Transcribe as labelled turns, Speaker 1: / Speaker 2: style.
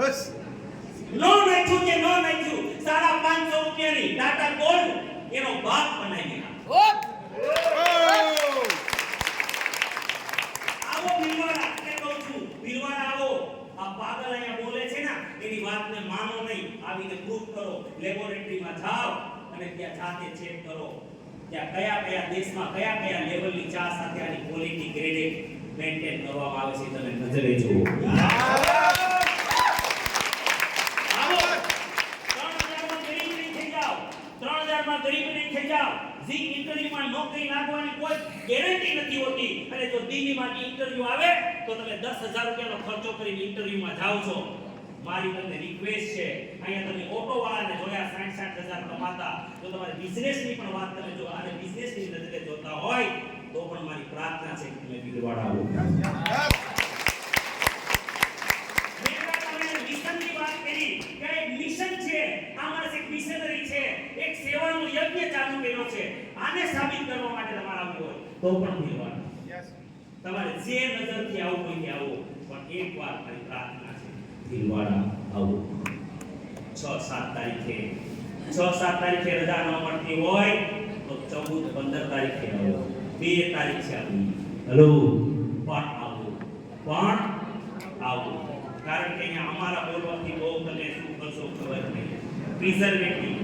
Speaker 1: બસ
Speaker 2: નો નાખ્યું કે નો નાખ્યું 550 રૂપિયાની ટાટા ગોલ્ડ એનો બાપ બનાવી આવો ભીલવાડા કે કહું છું ભીલવાડા આવો આ પાગલ અહીંયા બોલે છે ને એની વાતને માનો નહીં આવીને પ્રૂફ કરો લેબોરેટરીમાં જાઓ અને ત્યાં જાતે ચેક કરો ત્યાં કયા કયા દેશમાં કયા કયા લેવલની ચા સાથે આની ક્વોલિટી ગ્રેડેડ મેન્ટેન કરવામાં આવે છે તમે નજરે જુઓ ગરીબ નહીં થઈ જાવ જી ઇન્ટરવ્યુમાં નોકરી લાગવાની કોઈ ગેરંટી નથી હોતી અને જો દિલ્હીમાંથી ઇન્ટરવ્યુ આવે તો તમે 10000 રૂપિયાનો ખર્ચો કરીને ઇન્ટરવ્યુમાં જાઓ છો મારી તમને રિક્વેસ્ટ છે અહીંયા તમે ઓટો વાળાને જોયા 60,000 કમાતા જો તમારે બિઝનેસની પણ વાત તમે જો અને બિઝનેસની નજરે જોતા હોય તો પણ મારી પ્રાર્થના છે કે તમે ભીલવાડા આવો મિશનની વાત કરી કે એક મિશન છે આ માણસ એક મિશનરી છે એક સેવાનો યજ્ઞ ચાલુ કર્યો છે આને સાબિત કરવા માટે તમારે આવવું હોય તો પણ ભીલવાડા તમારે જે નજરથી આવું હોય કે આવો પણ એકવાર મારી પ્રાર્થના છે ભીલવાડા આવો 6-7 તારીખે રજા ન મળતી હોય તો 14-15 તારીખે આવો 2 તારીખ છે આપણી હેલો પણ આવો કારણ કે અહીંયા અમારા બોલવાથી બહુ તમે શું કરશો ખબર નહીં પ્રિઝર્વેટિવ